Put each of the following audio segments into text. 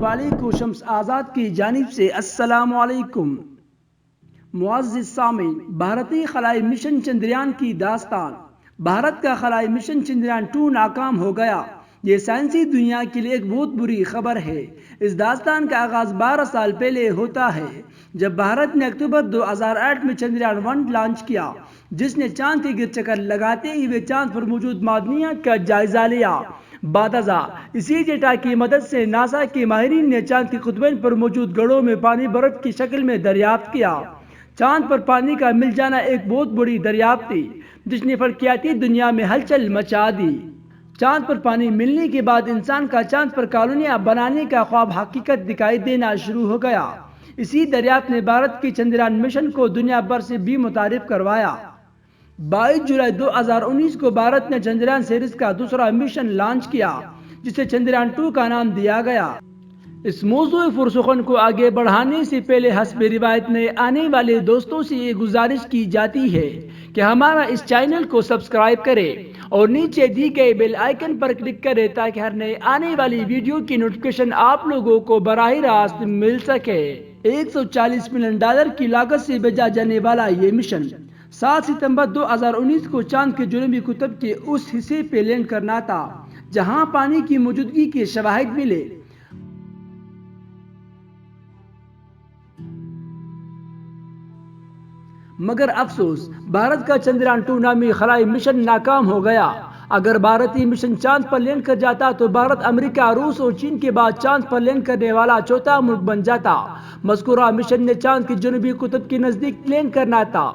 वालेकुम शम्स आज़ाद की जानिब से अस्सलाम वालेकुम। मुअज़्ज़िज़ सामीन, भारतीय खलाई मिशन चंद्रयान की दास्तान। भारत का खलाई मिशन चंद्रयान 2 नाकाम हो गया। ये साइंसी दुनिया के लिए एक बहुत बुरी खबर है। इस दास्तान का आगाज 12 साल पहले होता है, जब भारत ने अक्टूबर 2008 में चंद्रयान 1 लॉन्च किया, जिसने चांद के गिर चक्कर लगाते हुए चांद पर मौजूद मादनियात का जायजा लिया। बादजा इसी डेटा की मदद से नासा के माहिरीन ने चांद की कुतुबैन पर मौजूद गढ़ों में पानी बर्फ की शक्ल में दरियाफ्त किया। चांद पर पानी का मिल जाना एक बहुत बड़ी दरियाफ्त थी, जिसने फल्कियाती दुनिया में हलचल मचा दी। चांद पर पानी मिलने के बाद इंसान का चांद पर कॉलोनियां बनाने का ख्वाब हकीकत दिखाई देना शुरू हो गया। इसी दरियाफ्त ने भारत के चंद्रयान मिशन को दुनिया भर से भी मुतारिफ करवाया। 22 जुलाई 2019 को भारत ने चंद्रयान सीरीज का दूसरा मिशन लॉन्च किया, जिसे चंद्रयान 2 का नाम दिया गया। इस मौजूद फुरसुखन को आगे बढ़ाने से पहले हस्बे रिवायत में आने वाले दोस्तों से ये गुजारिश की जाती है कि हमारा इस चैनल को सब्सक्राइब करें और नीचे दी गए बेल आइकन पर क्लिक करें, ताकि हर नए आने वाली वीडियो की नोटिफिकेशन आप लोगों को बराह रास्त मिल सके। $140 मिलियन की लागत से भेजा जाने वाला ये मिशन 7 सितंबर 2019 को चांद के जुनूबी कुतुब के उस हिस्से पे लैंड करना था जहां पानी की मौजूदगी के शवाहिद मिले। मगर अफसोस, भारत का चंद्रयान 2 नामी खलाई मिशन नाकाम हो गया। अगर भारतीय मिशन चांद पर लैंड कर जाता तो भारत अमेरिका, रूस और चीन के बाद चांद पर लैंड करने वाला चौथा मुल्क बन जाता। मज़कूरा मिशन ने चांद के जुनूबी कुतुब के नजदीक लैंड करना था।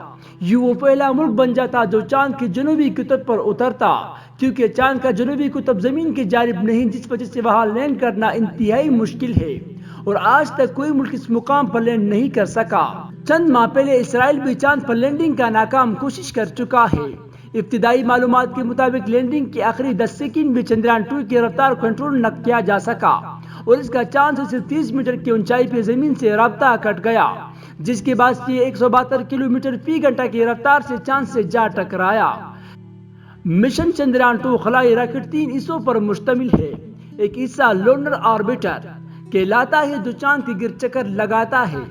वो पहला मुल्क बन जाता जो चांद के जुनूबी कुतुब पर उतरता, क्योंकि चांद का जुनूबी कुतुब जमीन की जानिब नहीं, जिस वजह से वहां लैंड करना इंतहाई मुश्किल है और आज तक कोई मुल्क इस मुकाम पर लैंड नहीं कर सका। चंद माह पहले इसराइल भी चांद पर लैंडिंग का नाकाम कोशिश कर चुका है। इब्तिदाई मालूमात के मुताबिक लैंडिंग के आखिरी 10 सेकंड भी चंद्रयान 2 की रफ्तार कंट्रोल न किया जा सका और इसका चांद से सिर्फ 30 मीटर की ऊंचाई पर जमीन से राब्ता कट गया, जिसके बाद ये 172 किलोमीटर फी घंटा की रफ्तार से चांद से जा टकराया। मिशन चंद्रयान 2 खलाई रॉकेट 3 हिस्सों पर मुश्तमिल है। एक हिस्सा लूनर ऑर्बिटर कहलाता है, जो चांद के गिर चक्कर लगाता है।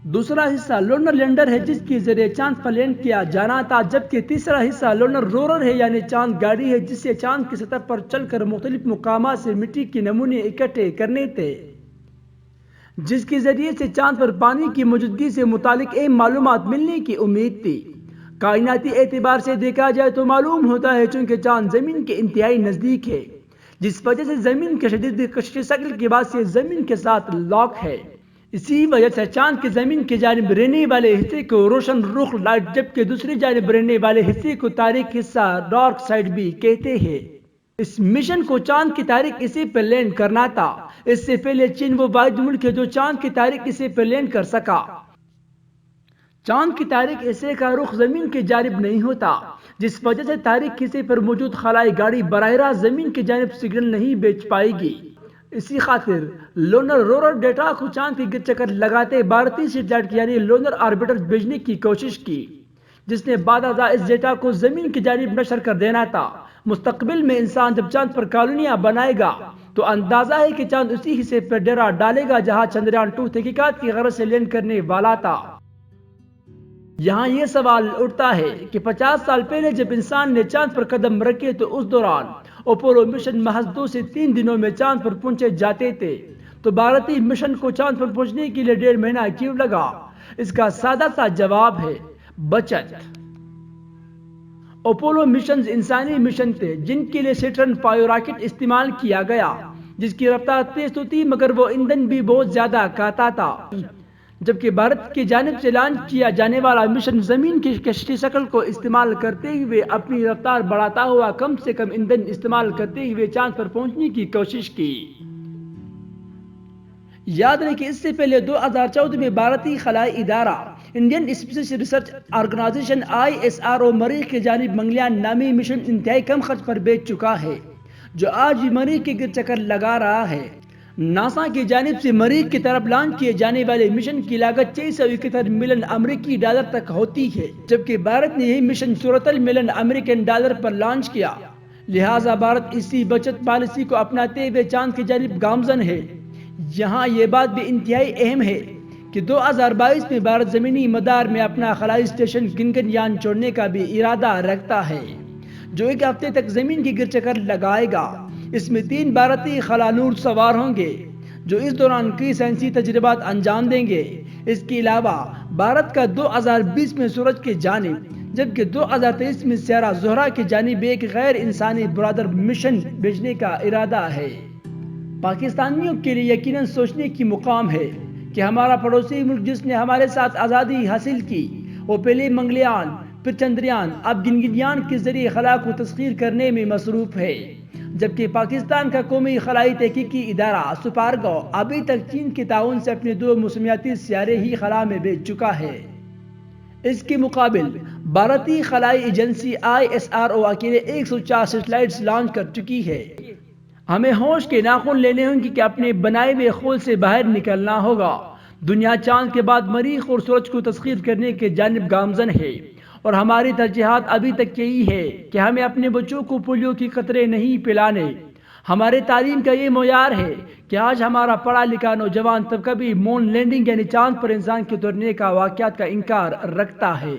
दूसरा हिस्सा लूनर लैंडर है, जिसके जरिए चांद पर लैंड किया जाना था, जबकि तीसरा हिस्सा लूनर रोवर है, यानी चांद गाड़ी है, जिससे चांद की सतह पर चलकर मुख्तलिफ मुकामात से मिट्टी के नमूने इकट्ठे करने थे, जिसके जरिए से चांद पर पानी की मौजूदगी से मुतालिक अहम मालूमात मिलने की उम्मीद थी। कायनाती एतबार से देखा जाए तो मालूम होता है चूंकि चांद जमीन के इंतहाई नजदीक है, जिस वजह से जमीन के शदीद कशी शक्ल के बाद से जमीन के साथ लॉक है। इसी वजह से चांद के जमीन की जानिब रहने वाले हिस्से को रोशन रुख लाइट, जबकि दूसरी जानिब रहने वाले हिस्से को तारीक हिस्सा डार्क साइड भी कहते हैं। इस मिशन को चांद की तारीक हिस्से पर लैंड करना था। इससे पहले चीन वो वाहिद मुल्क है जो चांद की तारीक हिस्से पर लैंड कर सका। चांद की तारीक हिस्से का रुख जमीन की जानिब नहीं होता, जिस वजह से तारीक हिस्से पर मौजूद खलाई गाड़ी बराह रास्त जमीन की जानिब सिग्नल नहीं भेज पाएगी। इसी खातिर लूनर रोवर डेटा को चांद के गिर चक्कर लगाते भारतीय सैटेलाइट यानी लूनर ऑर्बिटर भेजने की कोशिश की, जिसने बादशाह इस डेटा को जमीन की जानिब नशर कर देना था। मुस्तकबिल में इंसान जब चांद पर कॉलोनियां बनाएगा तो अंदाजा है कि चांद उसी हिस्से पर डेरा डालेगा जहां चंद्रयान 2 तहकीकात की गरज से लैंड करने वाला था। यहाँ ये सवाल उठता है कि 50 साल पहले जब इंसान ने चांद पर कदम रखे तो उस दौरान अपोलो मिशन महज 2 से 3 दिनों में चांद पर पहुंचे जाते थे, तो भारतीय मिशन को चांद पर पहुंचने के लिए 1.5 महीना क्यों लगा? इसका सादा सा जवाब है बचत। अपोलो मिशन इंसानी मिशन थे जिनके लिए सैटर्न 5 रॉकेट इस्तेमाल किया गया, जिसकी रफ्तार तेज तो थी मगर वो ईंधन भी बहुत ज्यादा खाता था। जबकि भारत की जानिब से लॉन्च किया जाने वाला मिशन जमीन की कशी शक्ल को इस्तेमाल करते हुए अपनी रफ्तार बढ़ाता हुआ कम से कम ईंधन इस्तेमाल करते हुए चांद पर पहुंचने की कोशिश की। याद रहे कि इससे पहले 2014 में भारतीय खलाई इदारा Indian space research organisation ISRO मरीख की जानिब मंगलयान नामी मिशन इंतहाई कम खर्च पर भेज चुका है, जो आज भी मरीख के गिर चक्कर लगा रहा है। नासा की जानिब से मरीख की तरफ लॉन्च किए जाने वाले मिशन की लागत $671 मिलियन अमेरिकी डॉलर तक होती है, जबकि भारत ने यही मिशन $74 मिलियन अमेरिकन डॉलर पर लॉन्च किया। लिहाजा भारत इसी बचत पॉलिसी को अपनाते हुए चांद की जानिब गामजन है। یہاں یہ بات بھی انتہائی اہم ہے کہ 2022 میں بھارت زمینی مدار میں اپنا خلائی اسٹیشن گگن چھوڑنے کا بھی ارادہ رکھتا ہے، جو ایک ہفتے تک زمین کی گر چکر لگائے گا۔ اس میں 3 بھارتی خلانور سوار ہوں گے جو اس دوران کئی سائنسی تجربات انجام دیں گے۔ اس کے علاوہ بھارت کا 2020 میں سورج کی جانب جبکہ 2023 میں سیارہ زہرہ کی جانب ایک غیر انسانی برادر مشن بھیجنے کا ارادہ ہے۔ پاکستانیوں کے لیے یقیناً سوچنے کی مقام ہے کہ ہمارا پڑوسی ملک جس نے ہمارے ساتھ آزادی حاصل کی، وہ پہلے منگلیان، پھر چندریان، اب گگن کے ذریعے خلا کو تسخیر کرنے میں مصروف ہے، جبکہ پاکستان کا قومی خلائی تحقیقی ادارہ سپارگو ابھی تک چین کے تعاون سے اپنے 2 موسمیاتی سیارے ہی خلا میں بھیج چکا ہے۔ اس کے مقابل بھارتی خلائی ایجنسی ISRO اکیلے 104 سیٹلائٹس لانچ کر چکی ہے۔ ہمیں ہوش کے ناخن لینے ہوں گے کہ اپنے بنائے ہوئے خول سے باہر نکلنا ہوگا۔ دنیا چاند کے بعد مریخ اور سورج کو تسخیر کرنے کے جانب گامزن ہے، اور ہماری ترجیحات ابھی تک یہی ہے کہ ہمیں اپنے بچوں کو پولیو کی قطرے نہیں پلانے۔ ہمارے تعلیم کا یہ معیار ہے کہ آج ہمارا پڑھا لکھا نوجوان طبقہ بھی مون لینڈنگ یعنی چاند پر انسان کے اترنے کا واقعات کا انکار رکھتا ہے۔